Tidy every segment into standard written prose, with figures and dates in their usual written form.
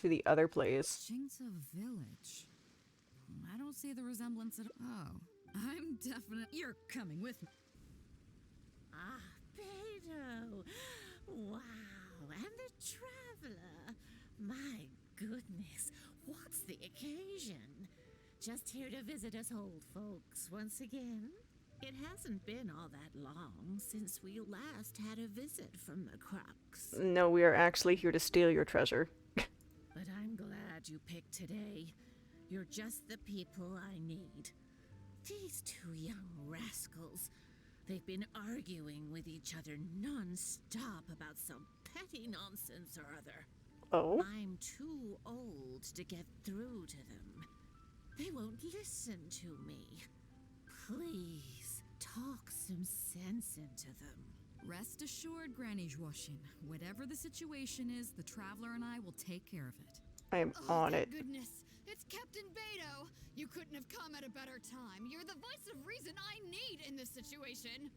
to the other place. Jing's village. I don't see the resemblance at all. Oh, I'm definitely. You're coming with me. Ah, Beidou. Wow, and the traveler. My goodness, what's the occasion? Just here to visit us old folks once again? It hasn't been all that long since we last had a visit from the Crux. No, we are actually here to steal your treasure. But I'm glad you picked today. You're just the people I need. These two young rascals. They've been arguing with each other non-stop about some petty nonsense or other. Oh? I'm too old to get through to them. They won't listen to me. Please, talk some sense into them. Rest assured, Granny Zhuoshin. Whatever the situation is, the Traveler and I will take care of it. I am on it. Goodness, it's Captain Beidou. You couldn't have come at a better time. You're the voice of reason I need in this situation.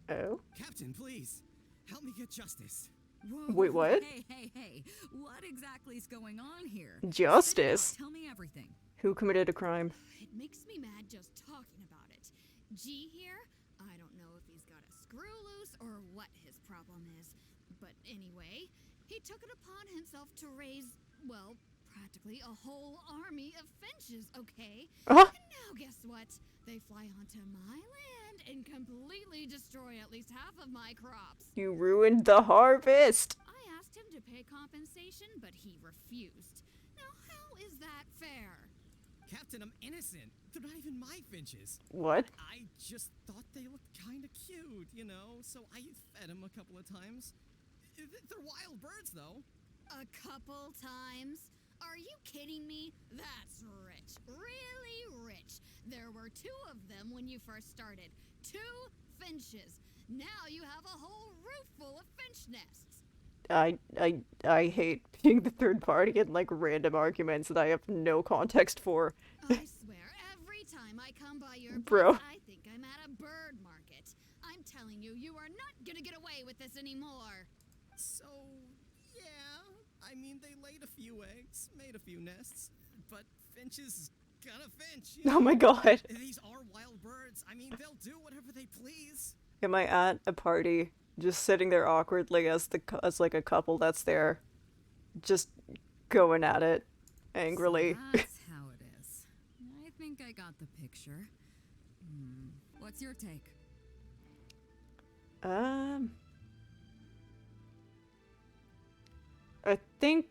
Oh? Captain, please, help me get justice. Whoa, Wait, what? Hey. What exactly is going on here? Justice? Tell me everything. Who committed a crime? It makes me mad just talking about it. G here, I don't know if he's got a screw loose or what his problem is. But anyway, he took it upon himself to raise, well, practically a whole army of finches, okay? Uh-huh. And now guess what? They fly onto my land and completely destroy at least half of my crops. You ruined the harvest! I asked him to pay compensation, but he refused. Now how is that fair? Captain, I'm innocent. They're not even my finches. What? I just thought they looked kind of cute, you know, so I fed them a couple of times. They're wild birds, though. A couple times? Are you kidding me? That's rich. Really rich. There were 2 of them when you first started. 2 finches. Now you have a whole roof full of finch nests. I hate being the third party in, like, random arguments that I have no context for. I swear, every time I come by your Bro. place, I think I'm at a bird market. I'm telling you, you are not gonna get away with this anymore. So, yeah, I mean, they laid a few eggs, made a few nests, but finches gonna finch. You know? Oh my god. These are wild birds. I mean, they'll do whatever they please. Am I at a party, just sitting there awkwardly as like a couple that's there, just going at it angrily? So that's how it is. I think I got the picture. What's your take? I think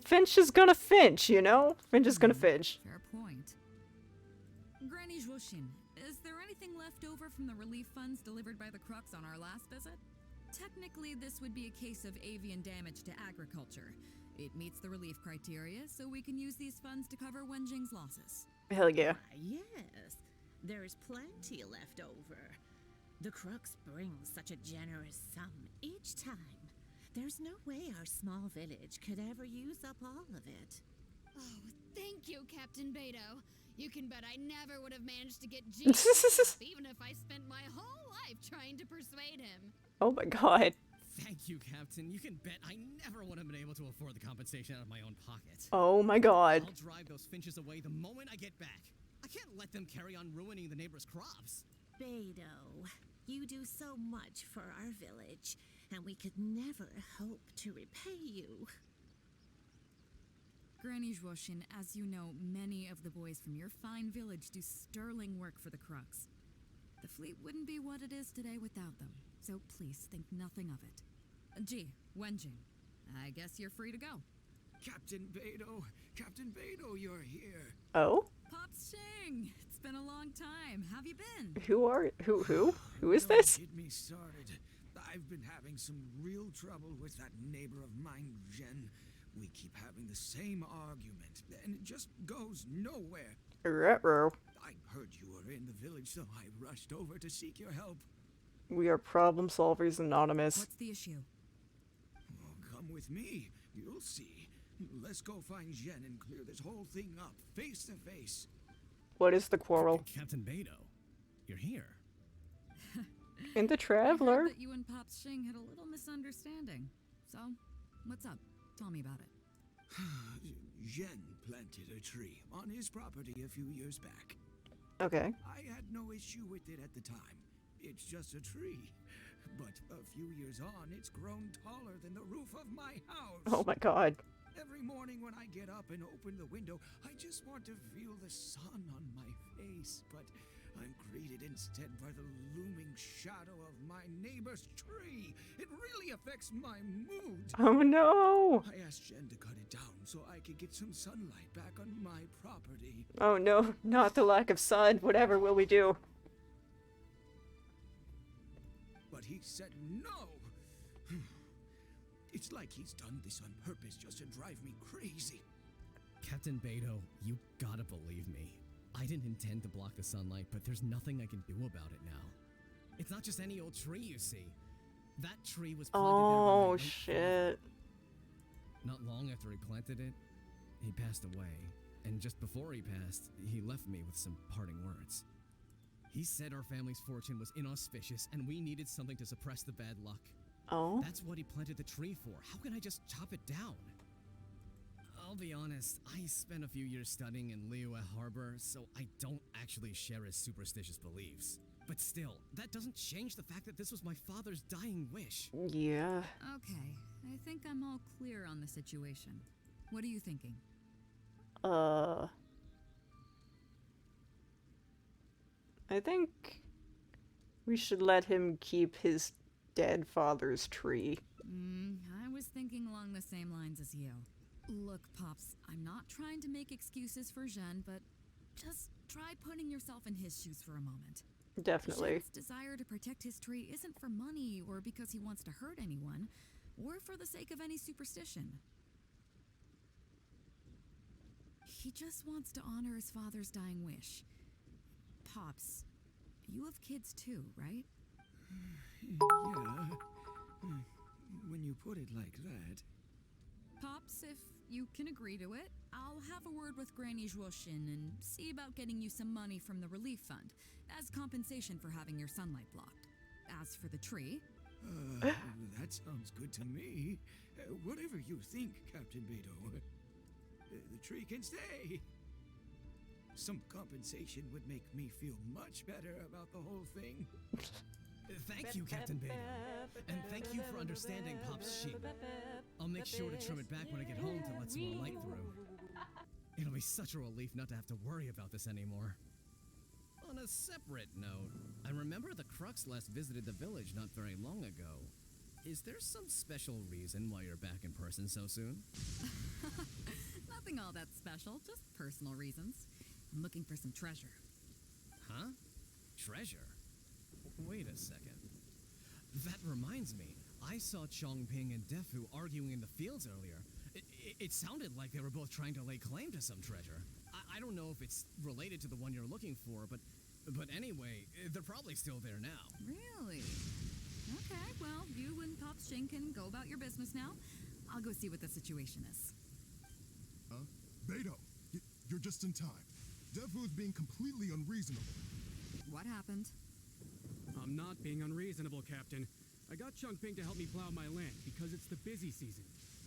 Finch is gonna finch, you know? Finch is gonna finch. Fair point. Granny Zhuoshin, is there anything left over from the relief funds delivered by the Crux on our last visit? Technically, this would be a case of avian damage to agriculture. It meets the relief criteria, so we can use these funds to cover Wenjing's losses. Hell yeah. Why, yes, there's plenty left over. The Crux brings such a generous sum each time. There's no way our small village could ever use up all of it. Oh, thank you, Captain Beidou. You can bet I never would have managed to get G up, even if I spent my whole life trying to persuade him. Oh my god. Thank you, Captain. You can bet I never would have been able to afford the compensation out of my own pocket. Oh my god. I'll drive those finches away the moment I get back. I can't let them carry on ruining the neighbors' crops. Beidou, you do so much for our village, and we could never hope to repay you. Granny Zhuoshin, as you know, many of the boys from your fine village do sterling work for the Crux. The fleet wouldn't be what it is today without them, so please think nothing of it. Gee, Wenjing, I guess you're free to go. Captain Beidou, you're here. Oh? Pops Shing, it's been a long time. Have you been? Who is Don't this? get me started. I've been having some real trouble with that neighbor of mine, Jen. We keep having the same argument, and it just goes nowhere. Ruh-roh. I heard you were in the village, so I rushed over to seek your help. We are problem solvers anonymous. What's the issue? Oh, come with me. You'll see. Let's go find Jen and clear this whole thing up, face to face. What is the quarrel? Captain Beidou, you're here. In the I Traveler. heard that you and Pops Shing had a little misunderstanding. So, what's up? Tell me about it. Jen planted a tree on his property a few years back. Okay. I had no issue with it at the time. It's just a tree. But a few years on, it's grown taller than the roof of my house. Oh my god. Every morning when I get up and open the window, I just want to feel the sun on my face. But I'm greeted instead by the looming shadow of my neighbor's tree. It really affects my mood. Oh no. I asked Jen to cut it down so I could get some sunlight back on my property. Oh no, not the lack of sun. Whatever will we do? But he said no. It's like he's done this on purpose just to drive me crazy. Captain Beidou, you gotta believe me. I didn't intend to block the sunlight, but there's nothing I can do about it now. It's not just any old tree you see. That tree was planted there by my Oh late shit. father. Not long after he planted it, he passed away. And just before he passed, he left me with some parting words. He said our family's fortune was inauspicious and we needed something to suppress the bad luck. Oh. That's what he planted the tree for. How can I just chop it down? I'll be honest, I spent a few years studying in Liyue Harbor, so I don't actually share his superstitious beliefs. But still, that doesn't change the fact that this was my father's dying wish. Yeah. Okay, I think I'm all clear on the situation. What are you thinking? I think we should let him keep his dead father's tree. I was thinking along the same lines as you. Look, Pops, I'm not trying to make excuses for Jean, but just try putting yourself in his shoes for a moment. Definitely. Jean's desire to protect his tree isn't for money or because he wants to hurt anyone, or for the sake of any superstition. He just wants to honor his father's dying wish. Pops, you have kids too, right? Yeah. When you put it like that. Pops, if you can agree to it, I'll have a word with Granny Zhuoshin and see about getting you some money from the relief fund as compensation for having your sunlight blocked. As for the tree... That sounds good to me. Whatever you think, Captain Beidou. The tree can stay. Some compensation would make me feel much better about the whole thing. Thank you, Captain Beidou. And thank you for understanding Pop's sheep. I'll make sure to trim it back when I get home to let some more light through. It'll be such a relief not to have to worry about this anymore. On a separate note, I remember the Crux last visited the village not very long ago. Is there some special reason why you're back in person so soon? Nothing all that special, just personal reasons. I'm looking for some treasure. Huh? Treasure? Wait a second. That reminds me. I saw Chongping and Defu arguing in the fields earlier. It sounded like they were both trying to lay claim to some treasure. I don't know if it's related to the one you're looking for, but anyway, they're probably still there now. Really? Okay, well, you and Pops Shin can go about your business now. I'll go see what the situation is. Beidou, you're just in time. Defu is being completely unreasonable. What happened? I'm not being unreasonable, Captain. I got Chongping to help me plow my land because it's the busy season.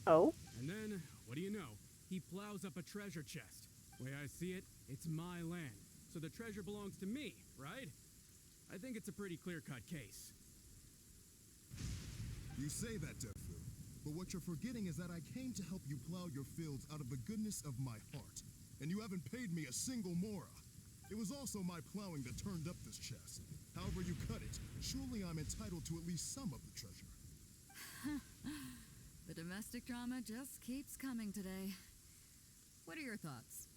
Oh? And then, what do you know? He plows up a treasure chest. Way I see it, it's my land. So the treasure belongs to me, right? I think it's a pretty clear-cut case. You say that, Defu, but what you're forgetting is that I came to help you plow your fields out of the goodness of my heart. And you haven't paid me a single mora. It was also my plowing that turned up this chest. However you cut it, surely I'm entitled to at least some of the treasure. The domestic drama just keeps coming today. What are your thoughts?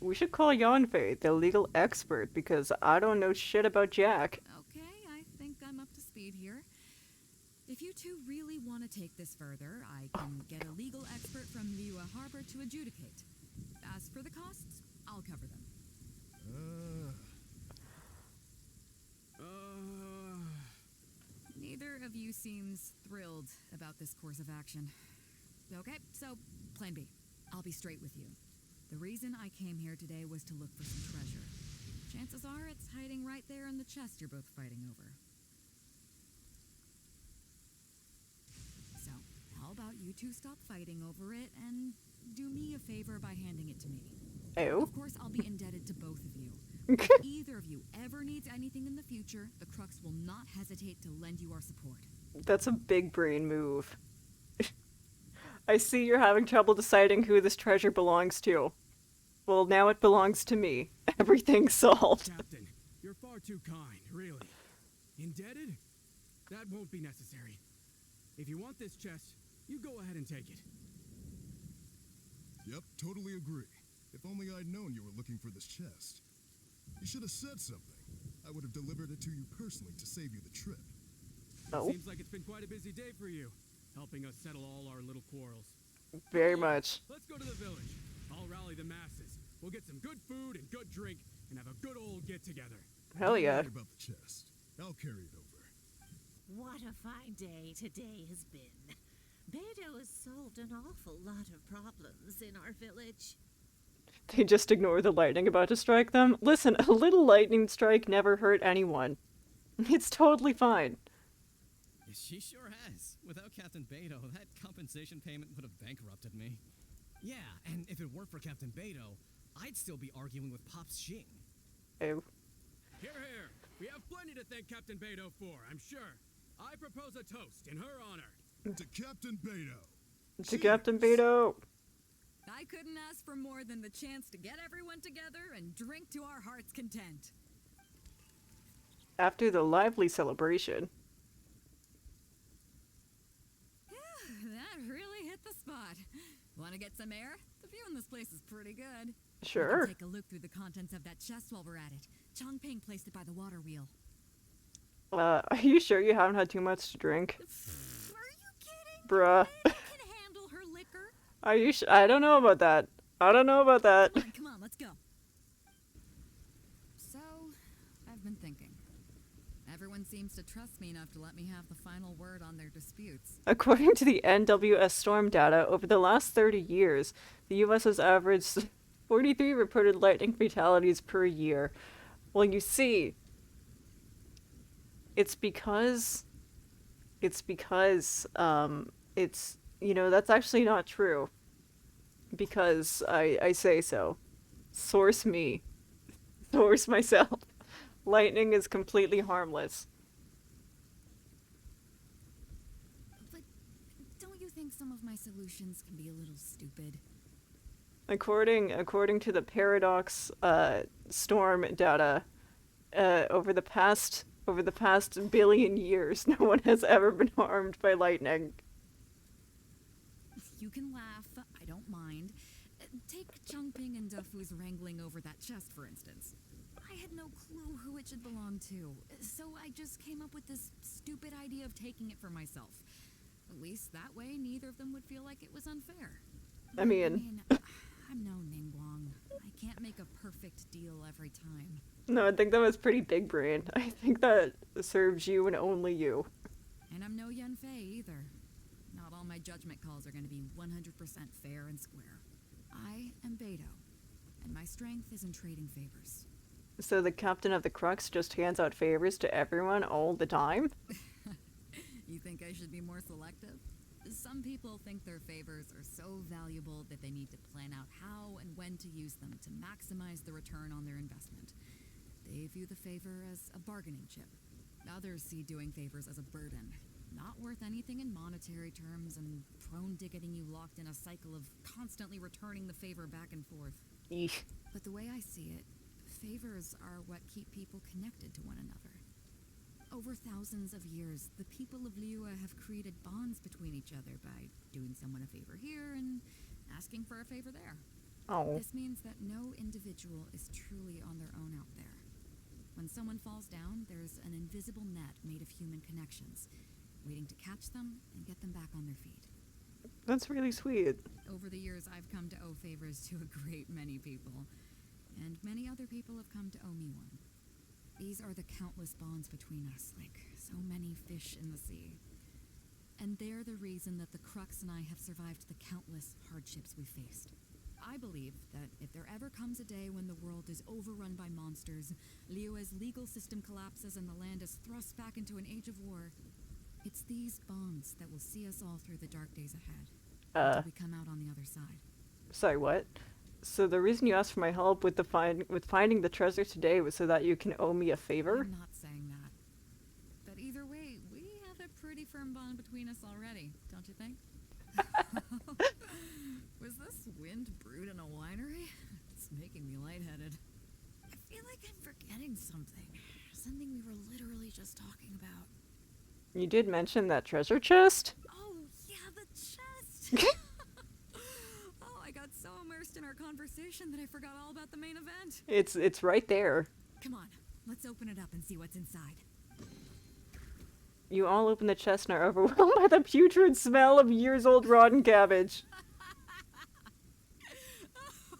We should call Yanfei, the legal expert, because I don't know shit about Jack. Okay, I think I'm up to speed here. If you two really want to take this further, I can get a legal expert from Liyue Harbor to adjudicate. As for the costs, I'll cover them. Neither of you seems thrilled about this course of action. Okay, so plan B. I'll be straight with you. The reason I came here today was to look for some treasure. Chances are it's hiding right there in the chest you're both fighting over. So, How about you two stop fighting over it and do me a favor by handing it to me? Oh. Of course, I'll be indebted to both of you. If either of you ever needs anything in the future, the Crux will not hesitate to lend you our support. That's a big brain move. I see you're having trouble deciding who this treasure belongs to. Well, now it belongs to me. Everything's solved. Captain, you're far too kind, really. Indebted? That won't be necessary. If you want this chest, you go ahead and take it. Yep, totally agree. If only I'd known you were looking for this chest. You should have said something. I would have delivered it to you personally to save you the trip. Oh, Seems like it's been quite a busy day for you, helping us settle all our little quarrels. very much. Let's go to the village. I'll rally the masses. We'll get some good food and good drink and have a good old get-together. Hell yeah. Don't worry about the chest. I'll carry it over. What a fine day today has been. Beidou has solved an awful lot of problems in our village. They just ignore the lightning about to strike them. Listen, a little lightning strike never hurt anyone. It's totally fine. She sure has. Without Captain Beidou, that compensation payment would have bankrupted me. Yeah, and if it weren't for Captain Beidou, I'd still be arguing with Pops Xing. Oh. Here, here. We have plenty to thank Captain Beidou for, I'm sure. I propose a toast in her honor. To Captain Beidou. To Captain Beidou. I couldn't ask for more than the chance to get everyone together and drink to our heart's content. After the lively celebration. That really hit the spot. Want to get some air? The view in this place is pretty good. Sure. We can take a look through the contents of that chest while we're at it. Chongping placed it by the water wheel. Are you sure you haven't had too much to drink? Are you kidding? Bruh. Can handle her liquor. Are you I don't know about that. I don't know about that. Come on, let's go. So, I've been thinking. Everyone seems to trust me enough to let me have the final word on their disputes. According to the NWS storm data, over the last 30 years, the US has averaged 43 reported lightning fatalities per year. Well, you see, it's because, you know, that's actually not true. Because I say so. Source me. Source myself. Lightning is completely harmless. But don't you think some of my solutions can be a little stupid? According to the paradox storm data, over the past billion years, no one has ever been harmed by lightning. You can laugh, I don't mind. Take Chongping and Dufu's wrangling over that chest, for instance. I had no clue who it should belong to, so I just came up with this stupid idea of taking it for myself. At least that way, neither of them would feel like it was unfair. I mean, I'm no Ningguang. I can't make a perfect deal every time. no, I think that was pretty big brain. I think that serves you and only you. And I'm no Yanfei either. Not all my judgment calls are going to be 100% fair and square. I am Beidou, and my strength is in trading favors. So the captain of the Crux just hands out favors to everyone all the time? You think I should be more selective? Some people think their favors are so valuable that they need to plan out how and when to use them to maximize the return on their investment. They view the favor as a bargaining chip. Others see doing favors as a burden, not worth anything in monetary terms and prone to getting you locked in a cycle of constantly returning the favor back and forth. Eesh. But the way I see it, favors are what keep people connected to one another. Over thousands of years, the people of Liyue have created bonds between each other by doing someone a favor here and asking for a favor there. Oh. This means that no individual is truly on their own out there. When someone falls down, there's an invisible net made of human connections, waiting to catch them and get them back on their feet. That's really sweet. Over the years, I've come to owe favors to a great many people, and many other people have come to owe me one. These are the countless bonds between us, like so many fish in the sea. And they're the reason that the Crux and I have survived the countless hardships we faced. I believe that if there ever comes a day when the world is overrun by monsters, Liyue's legal system collapses and the land is thrust back into an age of war, It's these bonds that will see us all through the dark days ahead. Uh, Until we come out on the other side. sorry, what? So the reason you asked for my help with finding the treasure today was so that you can owe me a favor? I'm not saying that. But either way, we have a pretty firm bond between us already, don't you think? Was this wind brewed in a winery? It's making me lightheaded. I feel like I'm forgetting something. Something we were literally just talking about. You did mention that treasure chest? Oh, yeah, the chest! Oh, I got so immersed in our conversation that I forgot all about the main event. It's right there. Come on, let's open it up and see what's inside. You all open the chest and are overwhelmed by the putrid smell of years-old rotten cabbage.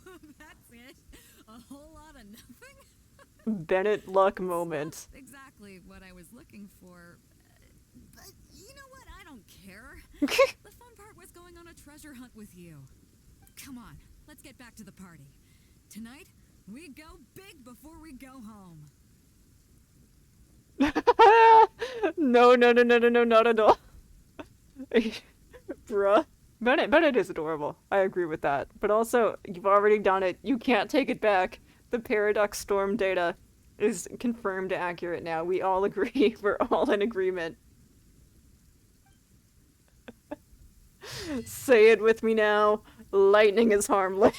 Oh, that's it? A whole lot of nothing? Bennett luck moment. Not exactly what I was looking for. But you know what? I don't care. The fun part was going on a treasure hunt with you. Come on, let's get back to the party. Tonight, we go big before we go home. No, not at all. Bruh. Bennett is adorable. I agree with that. But also, you've already done it. You can't take it back. The Paradox Storm data is confirmed accurate now. We all agree. We're all in agreement. Say it with me now. Lightning is harmless.